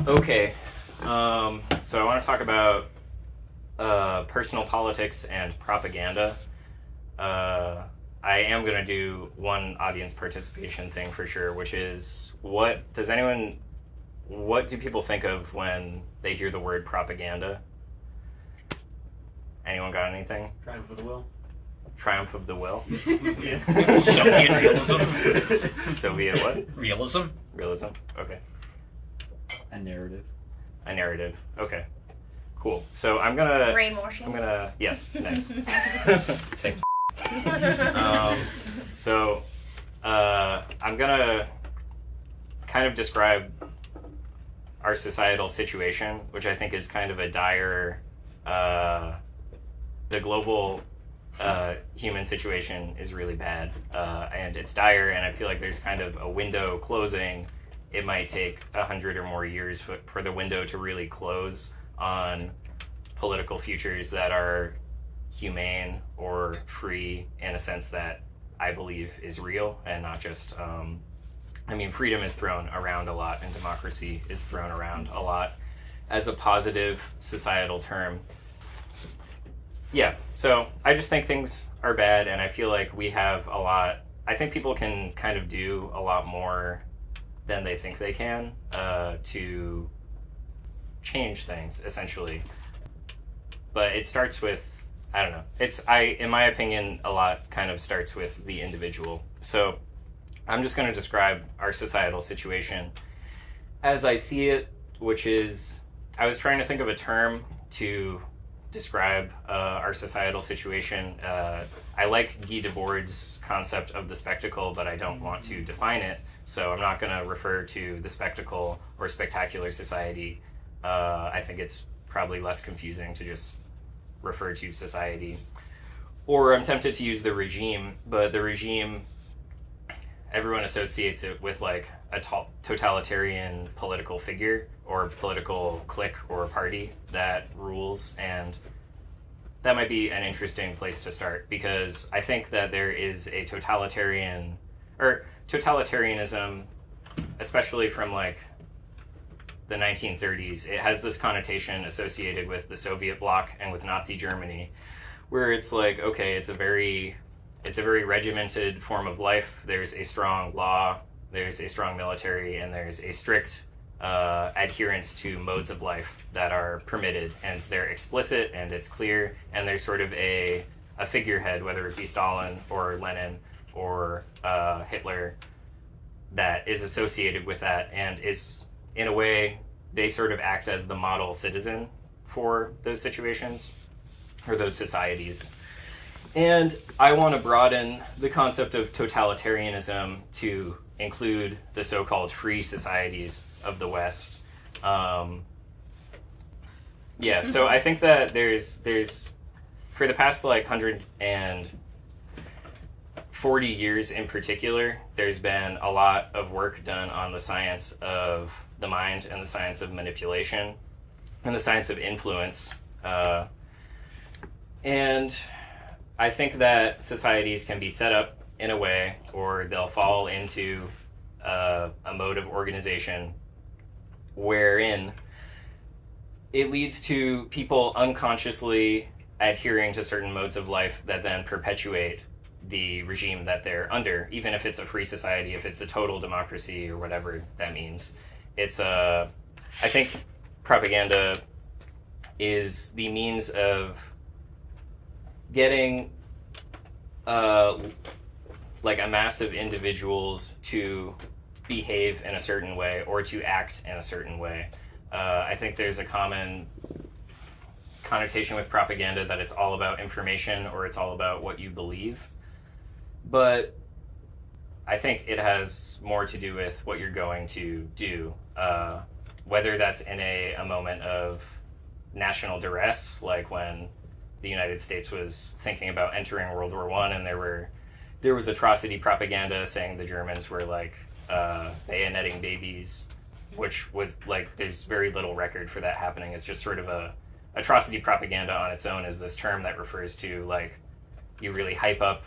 Okay, so I want to talk about personal politics and propaganda. I am going to do one audience participation thing for sure, which is what do people think of when they hear the word propaganda? Anyone got anything? Triumph of the Will. Triumph of the Will? Soviet realism. Soviet what? Realism. Realism? Okay. A narrative. A narrative. Okay. Cool. So I'm gonna... Brainwashing. Yes, nice. Thanks. I'm gonna kind of describe our societal situation, which I think is kind of a dire... the global human situation is really bad, and it's dire, and I feel like there's kind of a window closing. It might take 100 or more years for the window to really close on political futures that are humane or free in a sense that I believe is real and not just, freedom is thrown around a lot and democracy is thrown around a lot as a positive societal term. Yeah, so I just think things are bad, and I feel like we have a lot. I think people can kind of do a lot more than they think they can to change things, essentially. But it starts with, I don't know. In my opinion, a lot kind of starts with the individual. So I'm just going to describe our societal situation as I see it, which is, I was trying to think of a term to describe our societal situation. I like Guy Debord's concept of the spectacle, but I don't want to define it, so I'm not going to refer to the spectacle or spectacular society. I think it's probably less confusing to just refer to society. Or I'm tempted to use the regime, but the regime, everyone associates it with like a totalitarian political figure or political clique or party that rules, and that might be an interesting place to start, because I think that there is a totalitarianism, especially from like the 1930s. It has this connotation associated with the Soviet bloc and with Nazi Germany, where it's like, okay, it's a very regimented form of life. There's a strong law, there's a strong military, and there's a strict adherence to modes of life that are permitted, and they're explicit and it's clear, and there's sort of a figurehead, whether it be Stalin or Lenin or Hitler, that is associated with that, and is, in a way, they sort of act as the model citizen for those situations or those societies. And I want to broaden the concept of totalitarianism to include the so-called free societies of the West. So I think that there's for the past like 140 years in particular, there's been a lot of work done on the science of the mind and the science of manipulation and the science of influence. And I think that societies can be set up in a way, or they'll fall into a mode of organization wherein it leads to people unconsciously adhering to certain modes of life that then perpetuate the regime that they're under, even if it's a free society, if it's a total democracy or whatever that means. I think propaganda is the means of getting like a mass of individuals to behave in a certain way or to act in a certain way. I think there's a common connotation with propaganda that it's all about information or it's all about what you believe. But I think it has more to do with what you're going to do, whether that's in a moment of national duress, like when the United States was thinking about entering World War I, and there was atrocity propaganda saying the Germans were like bayoneting babies, which was like, there's very little record for that happening. It's just sort of atrocity propaganda on its own is this term that refers to like, you really hype up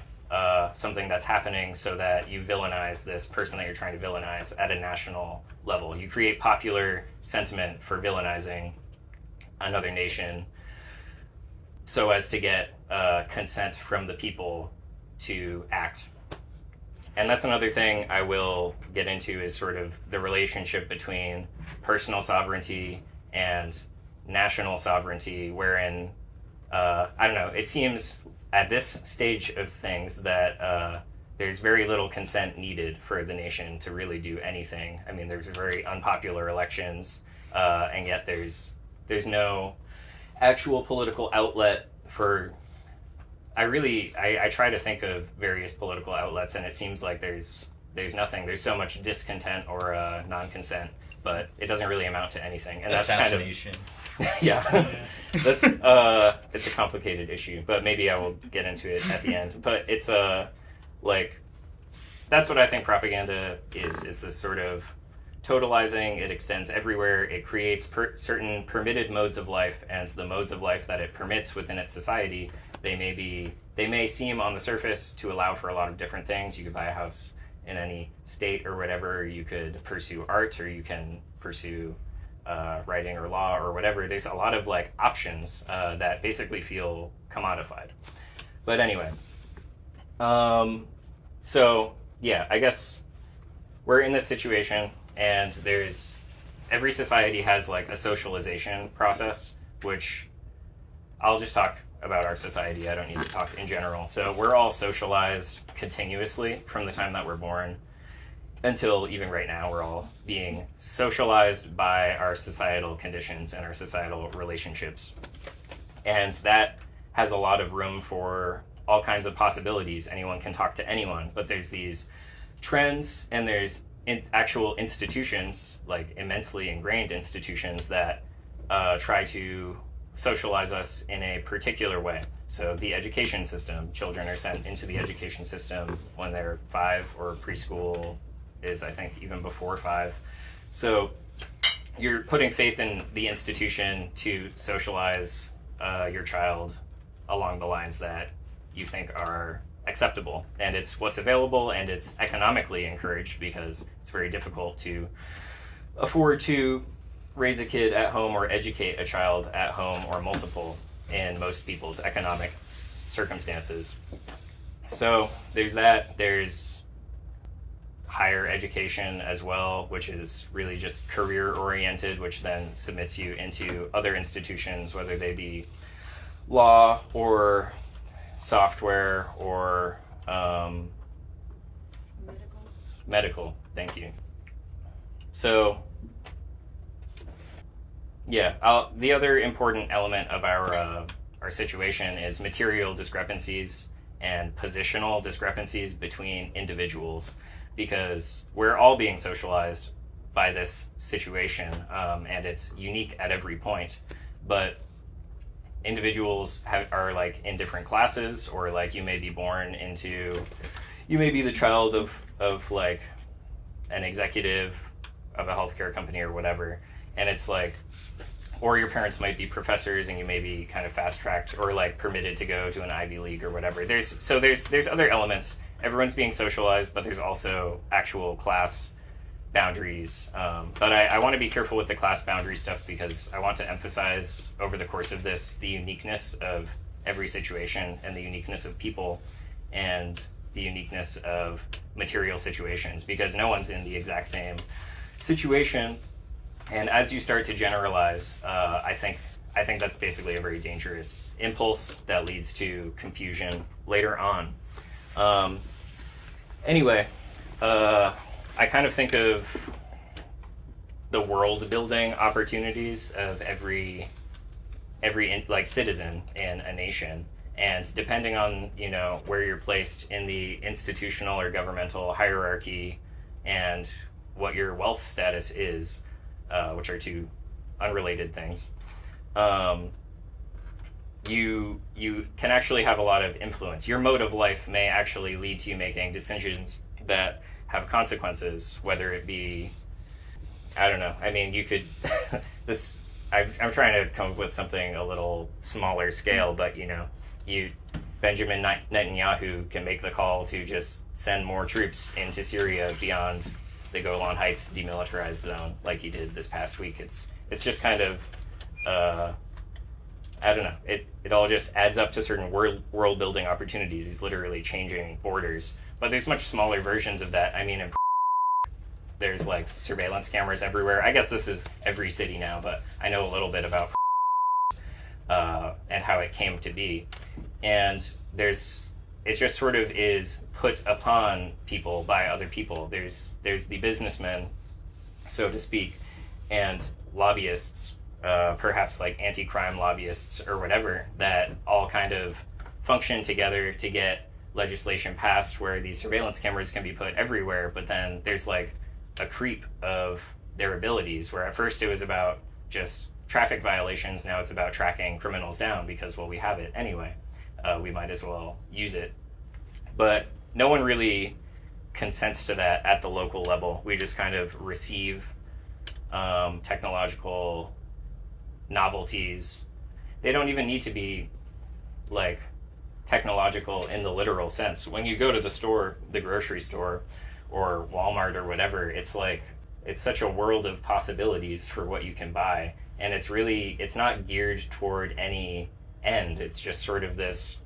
something that's happening so that you villainize this person that you're trying to villainize at a national level. You create popular sentiment for villainizing another nation so as to get consent from the people to act. And that's another thing I will get into, is sort of the relationship between personal sovereignty and national sovereignty, wherein, I don't know, it seems at this stage of things that there's very little consent needed for the nation to really do anything. I mean, there's very unpopular elections, and yet there's no actual political outlet for... I try to think of various political outlets, and it seems like there's nothing. There's so much discontent or non-consent, but it doesn't really amount to anything. And that's kind of... Assassination. Yeah, that's it's a complicated issue, but maybe I will get into it at the end. But it's like, that's what I think propaganda is. It's this sort of totalizing. It extends everywhere. It creates certain permitted modes of life, and the modes of life that it permits within its society, they may seem on the surface to allow for a lot of different things. You could buy a house in any state or whatever. You could pursue art, or you can pursue writing or law or whatever. There's a lot of like options that basically feel commodified. But anyway, so yeah, I guess we're in this situation, and every society has like a socialization process, which I'll just talk about our society. I don't need to talk in general. So we're all socialized continuously from the time that we're born until even right now. We're all being socialized by our societal conditions and our societal relationships. And that has a lot of room for all kinds of possibilities. Anyone can talk to anyone, but there's these trends, and there's actual institutions, like immensely ingrained institutions, that try to socialize us in a particular way. So the education system, children are sent into the education system when they're 5, or preschool is, I think, even before 5. So you're putting faith in the institution to socialize your child along the lines that you think are acceptable. And it's what's available, and it's economically encouraged, because it's very difficult to afford to raise a kid at home or educate a child at home, or multiple, in most people's economic circumstances. So there's that. There's higher education as well, which is really just career oriented, which then submits you into other institutions, whether they be law or software or medical. Thank you. So yeah, the other important element of our situation is material discrepancies and positional discrepancies between individuals, because we're all being socialized by this situation, and it's unique at every point. But individuals are like in different classes, or like you may be the child of like an executive of a healthcare company or whatever, and it's like, or your parents might be professors, and you may be kind of fast-tracked or like permitted to go to an Ivy League or whatever. There's other elements. Everyone's being socialized, but there's also actual class boundaries. But I want to be careful with the class boundary stuff, because I want to emphasize over the course of this the uniqueness of every situation, and the uniqueness of people, and the uniqueness of material situations, because no one's in the exact same situation. And as you start to generalize, I think that's basically a very dangerous impulse that leads to confusion later on. Anyway, I kind of think of the world building opportunities of every like citizen in a nation, and depending on where you're placed in the institutional or governmental hierarchy, and what your wealth status is, which are two unrelated things, you can actually have a lot of influence. Your mode of life may actually lead to you making decisions that have consequences, whether it be, I don't know. I mean, you could, I'm trying to come up with something a little smaller scale, but you Benjamin Netanyahu can make the call to just send more troops into Syria beyond the Golan Heights demilitarized zone, like he did this past week. It's just kind of, I don't know. It all just adds up to certain world building opportunities. He's literally changing borders, but there's much smaller versions of that. I mean, there's like surveillance cameras everywhere. I guess this is every city now, but I know a little bit about and how it came to be. And it just sort of is put upon people by other people. There's the businessmen, so to speak, and lobbyists, perhaps like anti-crime lobbyists or whatever, that all kind of function together to get legislation passed where these surveillance cameras can be put everywhere, but then there's like a creep of their abilities, where at first it was about just traffic violations, now it's about tracking criminals down because, well, we have it anyway. We might as well use it. But no one really consents to that at the local level. We just kind of receive technological novelties. They don't even need to be like technological in the literal sense. When you go to the store, the grocery store, or Walmart or whatever, it's like, it's such a world of possibilities for what you can buy. And it's not geared toward any end. It's just sort of this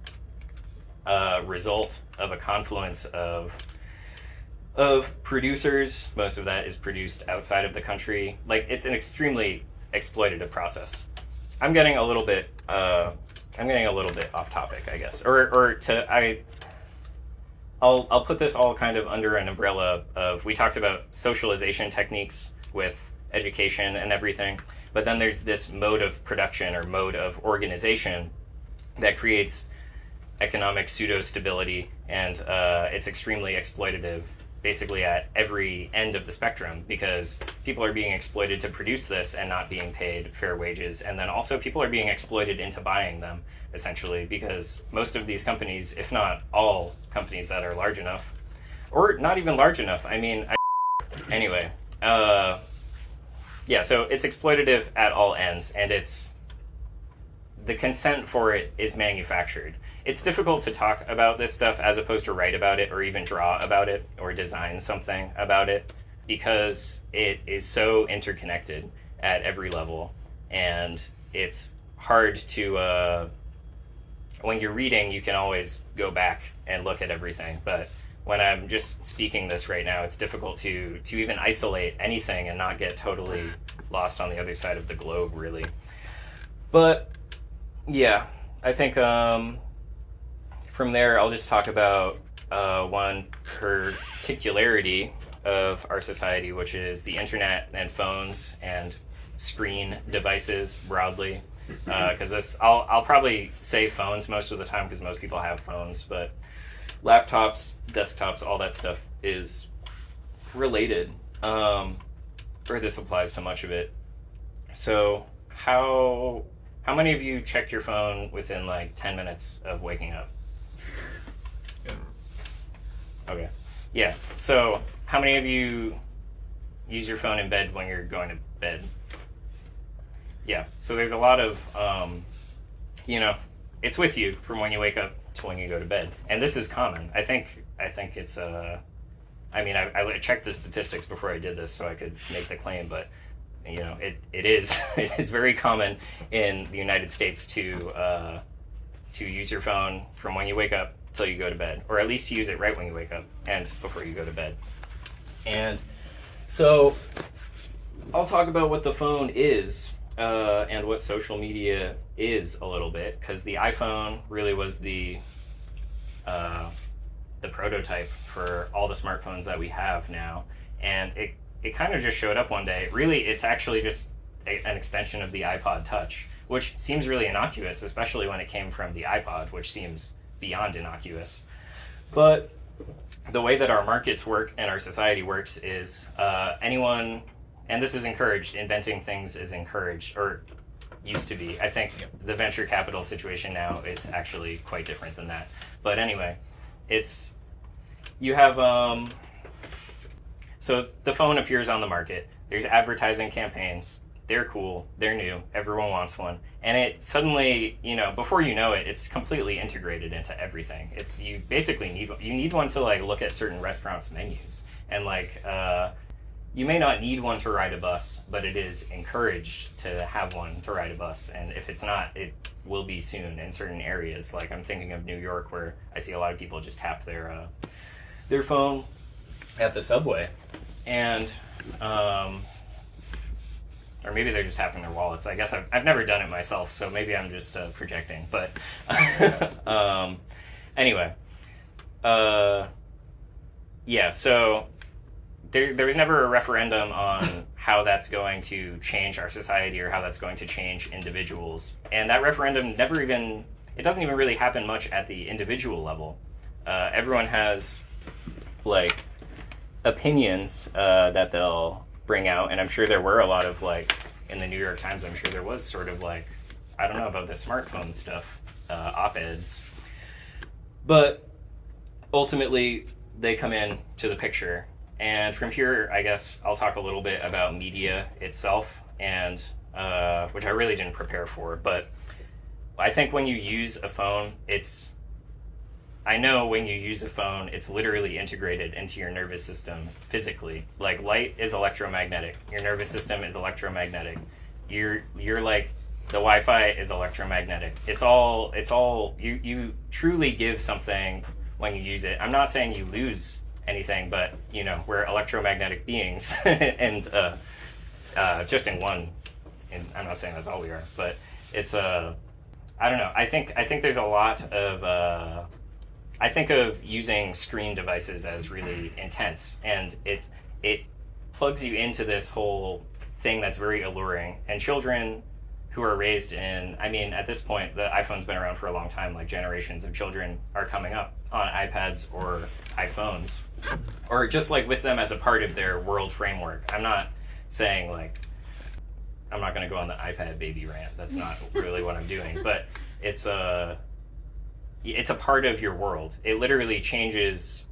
result of a confluence of producers. Most of that is produced outside of the country. Like, it's an extremely exploitative process. I'm getting a little bit off topic, I guess. I'll put this all kind of under an umbrella of, we talked about socialization techniques with education and everything, but then there's this mode of production or mode of organization that creates economic pseudo-stability, and it's extremely exploitative basically at every end of the spectrum, because people are being exploited to produce this and not being paid fair wages, and then also people are being exploited into buying them, essentially, because most of these companies, if not all companies that are large enough, or not even large enough, anyway, yeah, so it's exploitative at all ends, and the consent for it is manufactured. It's difficult to talk about this stuff as opposed to write about it or even draw about it or design something about it, because it is so interconnected at every level, and it's hard to, when you're reading, you can always go back and look at everything, but when I'm just speaking this right now, it's difficult to even isolate anything and not get totally lost on the other side of the globe, really. But yeah, I think from there, I'll just talk about one particularity of our society, which is the internet and phones and screen devices broadly. Because I'll probably say phones most of the time because most people have phones, but laptops, desktops, all that stuff is related, or this applies to much of it. So how many of you checked your phone within like 10 minutes of waking up? Yeah. Okay. Yeah. So how many of you use your phone in bed when you're going to bed? Yeah. So there's a lot of, it's with you from when you wake up to when you go to bed. And this is common. I think it's, I checked the statistics before I did this so I could make the claim, but it is it is very common in the United States to use your phone from when you wake up till you go to bed, or at least to use it right when you wake up and before you go to bed. And so I'll talk about what the phone is and what social media is a little bit, because the iPhone really was the prototype for all the smartphones that we have now, and it kind of just showed up one day. Really, it's actually just an extension of the iPod Touch, which seems really innocuous, especially when it came from the iPod, which seems beyond innocuous. But the way that our markets work and our society works is anyone, and this is encouraged, inventing things is encouraged, or used to be. I think the venture capital situation now, it's actually quite different than that. But anyway, you have, so the phone appears on the market. There's advertising campaigns. they're cool, they're new, everyone wants one, and it suddenly, before you know it, it's completely integrated into everything. It's you basically need one to like look at certain restaurants' menus, and like you may not need one to ride a bus, but it is encouraged to have one to ride a bus, and if it's not, it will be soon in certain areas. Like I'm thinking of New York, where I see a lot of people just tap their phone at the subway, and or maybe they're just tapping their wallets. I guess I've never done it myself, so maybe I'm just projecting. But anyway, yeah. So there was never a referendum on how that's going to change our society or how that's going to change individuals, and that referendum it doesn't even really happen much at the individual level. Everyone has like opinions that they'll bring out, and I'm sure there were a lot of like in the New York Times, I'm sure there was sort of like, I don't know about the smartphone stuff, op-eds, but ultimately they come in to the picture. And from here, I guess I'll talk a little bit about media itself, and which I really didn't prepare for, but I think when you use a phone, I know when you use a phone, it's literally integrated into your nervous system physically. Like light is electromagnetic. Your nervous system is electromagnetic. You're like the Wi-Fi is electromagnetic. It's all you truly give something when you use it. I'm not saying you lose anything, but we're electromagnetic beings, and just in one. And I'm not saying that's all we are, but it's I don't know. I think there's a lot of. I think of using screen devices as really intense, and it plugs you into this whole thing that's very alluring. And children who are raised at this point, the iPhone's been around for a long time, like generations of children are coming up on iPads or iPhones, or just like with them as a part of their world framework. I'm not saying like, I'm not going to go on the iPad baby rant. That's not really what I'm doing, but it's a part of your world. It literally changes,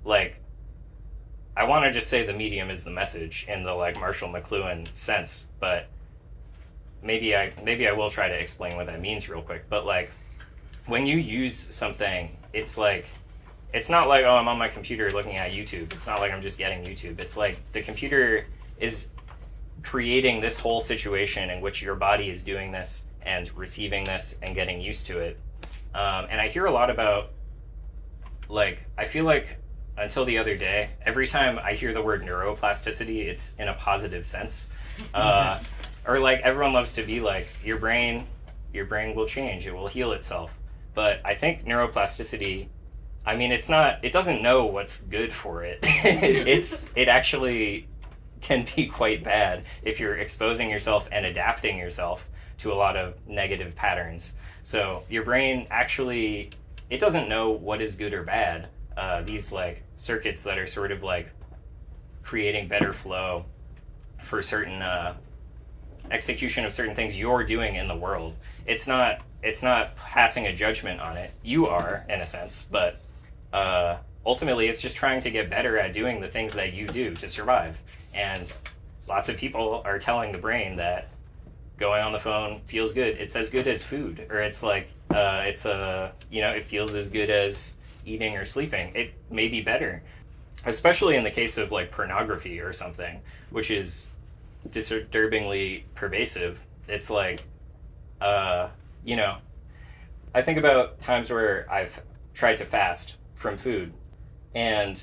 like, I want to just say the medium is the message in the like Marshall McLuhan sense, but maybe I will try to explain what that means real quick. But like, when you use something, it's like, it's not like, oh, I'm on my computer looking at YouTube. It's not like I'm just getting YouTube. It's like the computer is creating this whole situation in which your body is doing this and receiving this and getting used to it. And I hear a lot about, like, I feel like until the other day, every time I hear the word neuroplasticity, it's in a positive sense. Or like everyone loves to be like, your brain will change, it will heal itself. But I think neuroplasticity, it doesn't know what's good for it. It actually can be quite bad if you're exposing yourself and adapting yourself to a lot of negative patterns. So your brain actually, it doesn't know what is good or bad. These like circuits that are sort of like creating better flow for certain execution of certain things you're doing in the world. It's not passing a judgment on it. You are, in a sense, but ultimately it's just trying to get better at doing the things that you do to survive. And lots of people are telling the brain that going on the phone feels good. It's as good as food, or it's like it feels as good as eating or sleeping. It may be better, especially in the case of like pornography or something, which is disturbingly pervasive. It's like, I think about times where I've tried to fast from food, and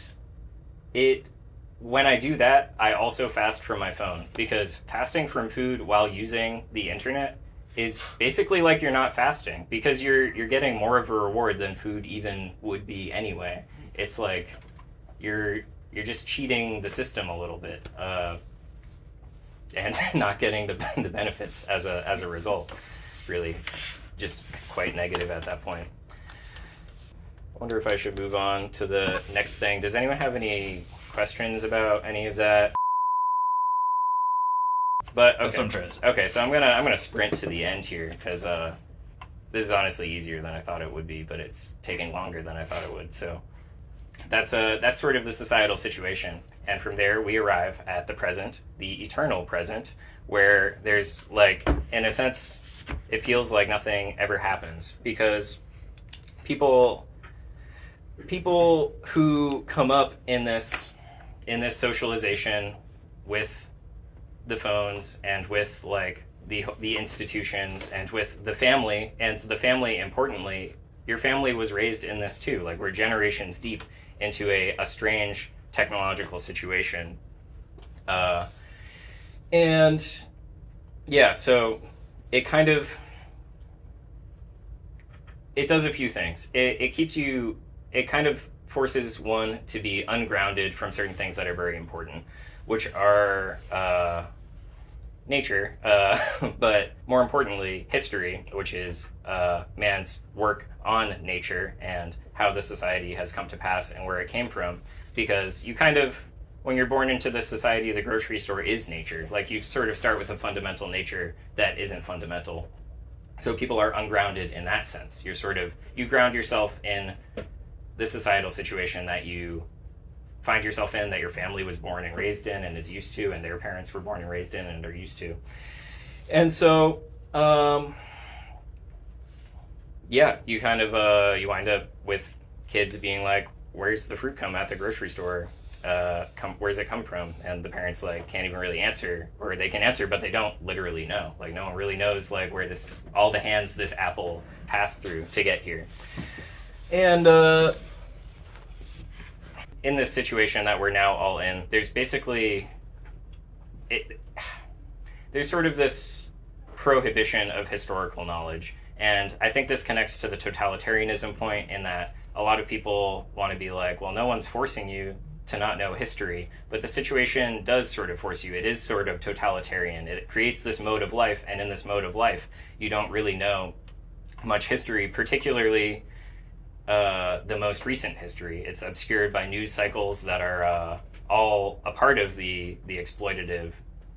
when I do that, I also fast from my phone, because fasting from food while using the internet is basically like you're not fasting, because you're getting more of a reward than food even would be anyway. It's like you're just cheating the system a little bit, and not getting the benefits as a result. Really, it's just quite negative at that point. I wonder if I should move on to the next thing. Does anyone have any questions about any of that? But okay. Okay, so I'm gonna sprint to the end here, because this is honestly easier than I thought it would be, but it's taking longer than I thought it would. So that's sort of the societal situation, and from there we arrive at the present, the eternal present, where there's like, in a sense, it feels like nothing ever happens because people who come up in this socialization with the phones and with like the institutions and with the family, and the family, importantly, your family was raised in this too. Like, we're generations deep into a strange technological situation. And yeah, so it does a few things. It kind of forces one to be ungrounded from certain things that are very important, which are nature, but more importantly, history, which is man's work on nature and how the society has come to pass and where it came from. Because you kind of, when you're born into this society, the grocery store is nature. Like, you sort of start with a fundamental nature that isn't fundamental. So people are ungrounded in that sense. You ground yourself in the societal situation that you find yourself in, that your family was born and raised in and is used to, and their parents were born and raised in and are used to. And so, you kind of, you wind up with kids being like, where's the fruit come at the grocery store? Where's it come from? And the parents like can't even really answer, or they can answer, but they don't literally know. Like, no one really knows like where all the hands this apple passed through to get here. And in this situation that we're now all in, there's basically there's sort of this prohibition of historical knowledge. And I think this connects to the totalitarianism point, in that a lot of people want to be like, well, no one's forcing you to not know history, but the situation does sort of force you. It is sort of totalitarian. It creates this mode of life, and in this mode of life, you don't really know much history, particularly the most recent history. It's obscured by news cycles that are all a part of the exploitative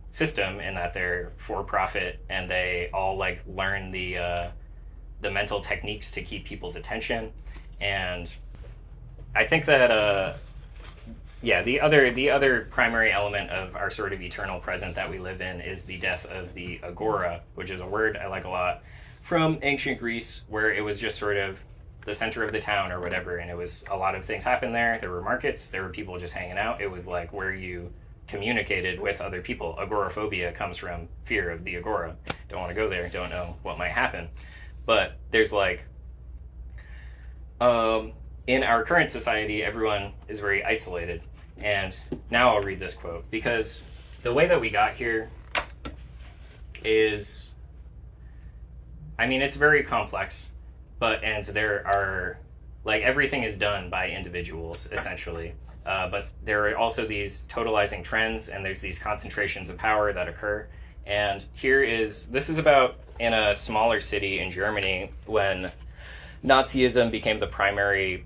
system, in that they're for profit, and they all like learn the mental techniques to keep people's attention. And I think that the other primary element of our sort of eternal present that we live in is the death of the agora, which is a word I like a lot from ancient Greece, where it was just sort of the center of the town or whatever, and it was a lot of things happened there. There were markets, there were people just hanging out. It was like where you communicated with other people. Agoraphobia comes from fear of the agora. Don't want to go there, don't know what might happen. But there's like, in our current society, everyone is very isolated. And now I'll read this quote, because the way that we got here is, I mean, it's very complex, and there are, like, everything is done by individuals, essentially. But there are also these totalizing trends, and there's these concentrations of power that occur. And this is about in a smaller city in Germany, when Nazism became the primary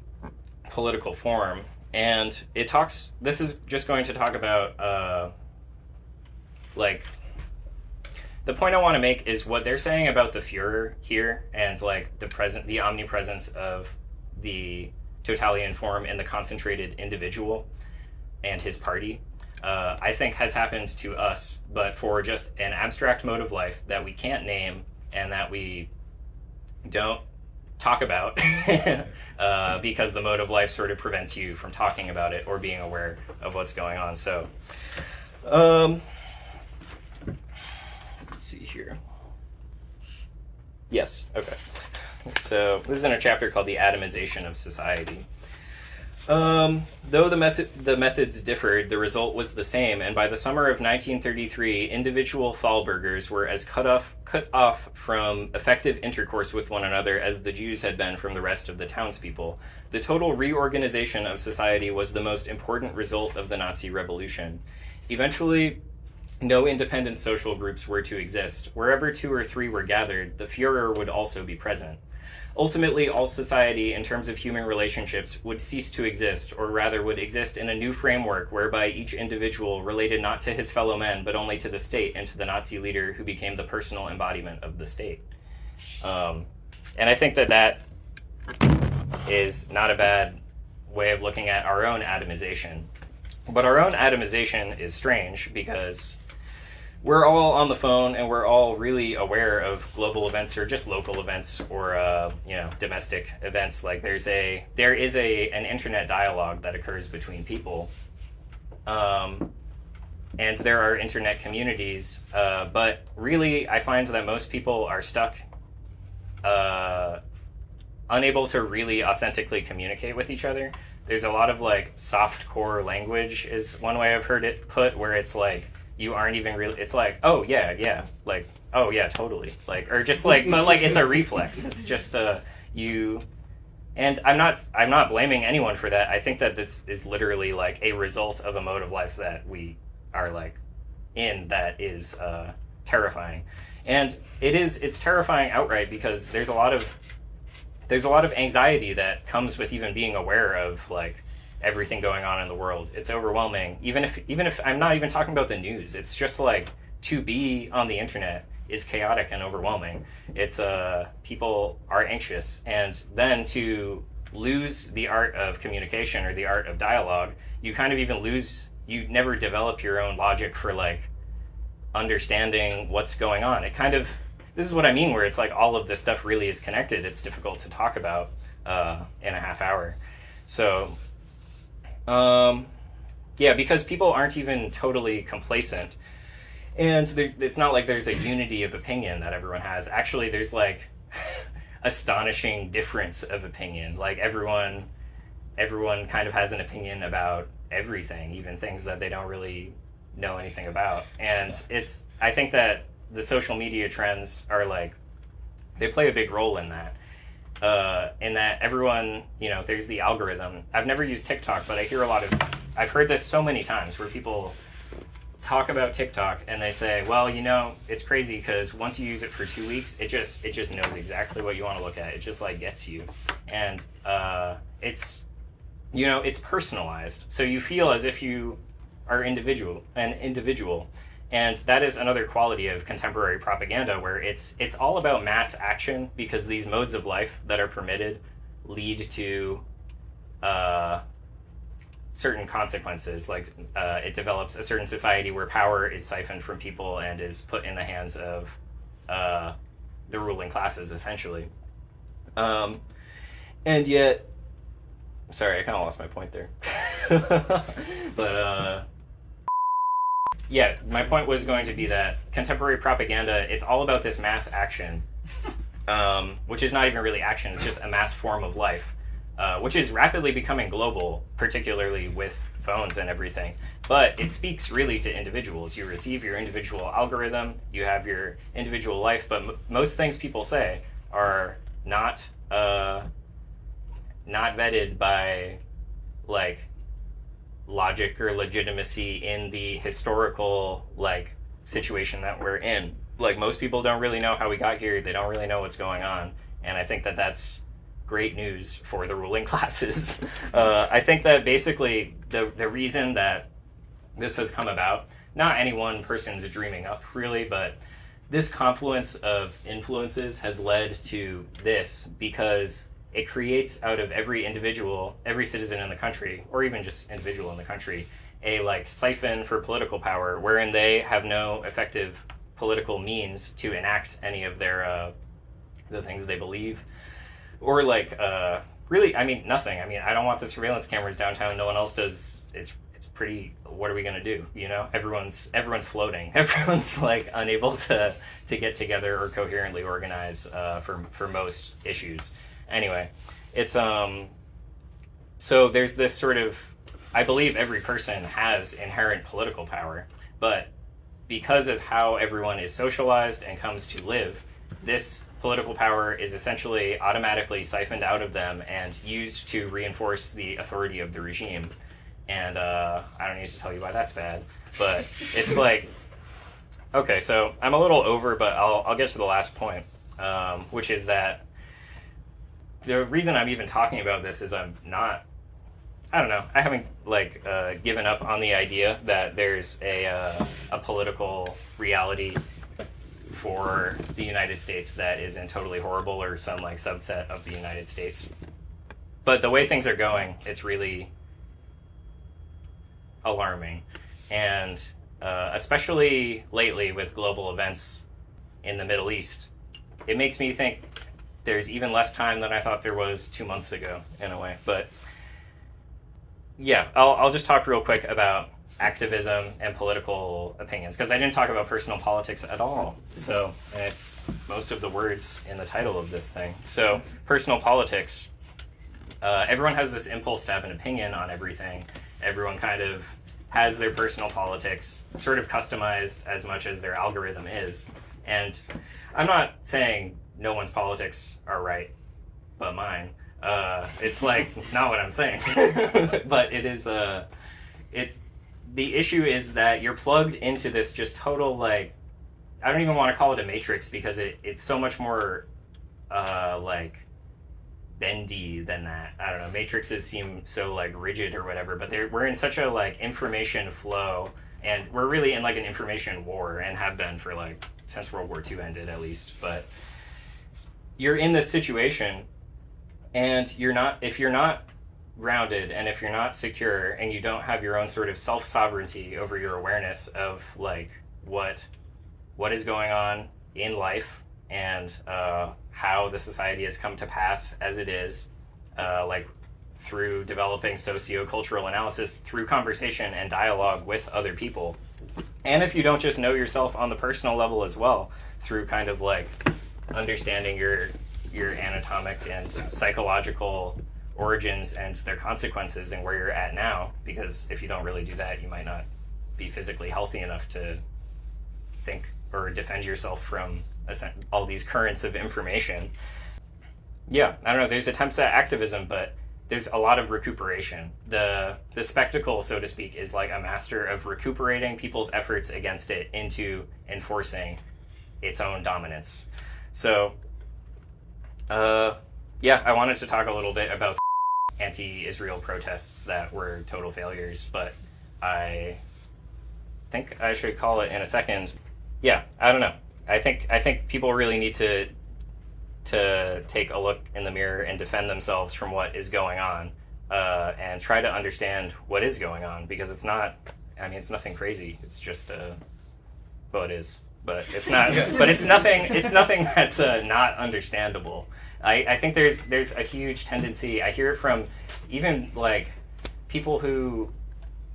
political form. And this is just going to talk about, the point I want to make is what they're saying about the Führer here, and like the omnipresence of the totalitarian form in the concentrated individual and his party, I think has happened to us, but for just an abstract mode of life that we can't name and that we don't talk about because the mode of life sort of prevents you from talking about it or being aware of what's going on. So, let's see here. Yes, okay. So this is in a chapter called The Atomization of Society. Though the methods differed, the result was the same, and by the summer of 1933, individual Thalbergers were as cut off from effective intercourse with one another as the Jews had been from the rest of the townspeople. The total reorganization of society was the most important result of the Nazi Revolution. Eventually, no independent social groups were to exist. Wherever 2 or 3 were gathered, the Führer would also be present. Ultimately, all society, in terms of human relationships, would cease to exist, or rather would exist in a new framework whereby each individual related not to his fellow men, but only to the state and to the Nazi leader who became the personal embodiment of the state. And I think that is not a bad way of looking at our own atomization. But our own atomization is strange because we're all on the phone and we're all really aware of global events or just local events or domestic events. Like there is an internet dialogue that occurs between people, and there are internet communities. But really, I find that most people are stuck, unable to really authentically communicate with each other. There's a lot of like soft core language is one way I've heard it put, where it's like you aren't even really. It's like, oh yeah, like oh yeah, totally, like, or just like, but like it's a reflex. It's just you. And I'm not blaming anyone for that. I think that this is literally like a result of a mode of life that we are like in that is terrifying, and it's terrifying outright because there's a lot of anxiety that comes with even being aware of like everything going on in the world. It's overwhelming. Even if I'm not even talking about the news, it's just like to be on the internet is chaotic and overwhelming. It's people are anxious, and then to lose the art of communication or the art of dialogue, you kind of even lose. You never develop your own logic for like understanding what's going on. It kind of, this is what I mean, where it's like all of this stuff really is connected. It's difficult to talk about in a half hour. So, yeah, because people aren't even totally complacent. And it's not like there's a unity of opinion that everyone has. Actually, there's like astonishing difference of opinion. Like everyone kind of has an opinion about everything, even things that they don't really know anything about. And I think that the social media trends are like, they play a big role in that. In that everyone, there's the algorithm. I've never used TikTok, but I've heard this so many times where people talk about TikTok and they say, well, it's crazy because once you use it for 2 weeks, it just knows exactly what you want to look at. It just like gets you. And it's personalized. So you feel as if you are an individual. And that is another quality of contemporary propaganda, where it's all about mass action, because these modes of life that are permitted lead to certain consequences. Like it develops a certain society where power is siphoned from people and is put in the hands of the ruling classes, essentially. And yet, sorry, I kind of lost my point there. But yeah, my point was going to be that contemporary propaganda, it's all about this mass action, which is not even really action, it's just a mass form of life, which is rapidly becoming global, particularly with phones and everything. But it speaks really to individuals. You receive your individual algorithm, you have your individual life, but most things people say are not vetted by like logic or legitimacy in the historical like situation that we're in. Like most people don't really know how we got here. They don't really know what's going on, and I think that that's great news for the ruling classes. I think that basically the reason that this has come about, not any one person's dreaming up really, but this confluence of influences has led to this, because it creates out of every individual, every citizen in the country, or even just individual in the country, a like siphon for political power, wherein they have no effective political means to enact any of their the things they believe, or like really, I mean, nothing. I mean, I don't want the surveillance cameras downtown. No one else does. It's pretty. What are we gonna do? Everyone's floating. Everyone's like unable to get together or coherently organize for most issues. Anyway, it's so there's this sort of, I believe every person has inherent political power, but because of how everyone is socialized and comes to live, this political power is essentially automatically siphoned out of them and used to reinforce the authority of the regime. And I don't need to tell you why that's bad, but it's like, okay, so I'm a little over, but I'll get to the last point, which is that the reason I'm even talking about this is I haven't given up on the idea that there's a political reality for the United States that isn't totally horrible, or some like subset of the United States. But the way things are going, it's really alarming. And especially lately with global events in the Middle East. It makes me think there's even less time than I thought there was 2 months ago, in a way. But yeah, I'll just talk real quick about activism and political opinions, because I didn't talk about personal politics at all. So, and it's most of the words in the title of this thing. So, personal politics. Everyone has this impulse to have an opinion on everything. Everyone kind of has their personal politics sort of customized as much as their algorithm is. And I'm not saying no one's politics are right, but mine. It's like not what I'm saying. But it is, it's, the issue is that you're plugged into this just total, like, I don't even want to call it a matrix, because it's so much more, like, bendy than that. I don't know, matrices seem so, like, rigid or whatever, but we're in such a, like, information flow, and we're really in, like, an information war, and have been for, like, since World War II ended, at least. But you're in this situation, and if you're not grounded, and if you're not secure, and you don't have your own sort of self-sovereignty over your awareness of, like, what is going on in life, and how the society has come to pass as it is, like through developing socio-cultural analysis, through conversation and dialogue with other people. And if you don't just know yourself on the personal level as well, through kind of like understanding your anatomic and psychological origins and their consequences and where you're at now, because if you don't really do that, you might not be physically healthy enough to think or defend yourself from all these currents of information. Yeah, I don't know, there's attempts at activism, but there's a lot of recuperation. The spectacle, so to speak, is like a master of recuperating people's efforts against it into enforcing its own dominance. So, yeah, I wanted to talk a little bit about anti-Israel protests that were total failures, but I think I should call it in a second. Yeah, I don't know. I think people really need to take a look in the mirror and defend themselves from what is going on, and try to understand what is going on, because it's not, I mean, it's nothing crazy. It's just, well, it is, but it's not, but it's nothing that's not understandable. I think there's a huge tendency, I hear it from even like people who,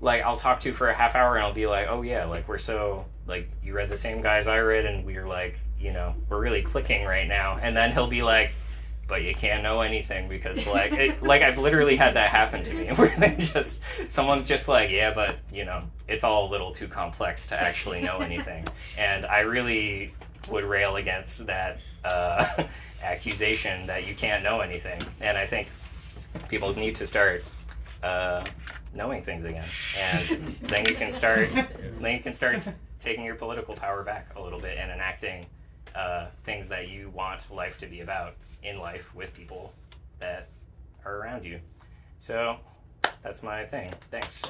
like, I'll talk to for a half hour and I'll be like, oh yeah, like we're so, like, you read the same guys I read and we're like, you know, we're really clicking right now. And then he'll be like, but you can't know anything because like, like I've literally had that happen to me where they just, someone's just like, yeah, but you know, it's all a little too complex to actually know anything. And I really would rail against that accusation that you can't know anything. And I think people need to start knowing things again, and then you can start taking your political power back a little bit and enacting things that you want life to be about in life with people that are around you. So that's my thing. Thanks.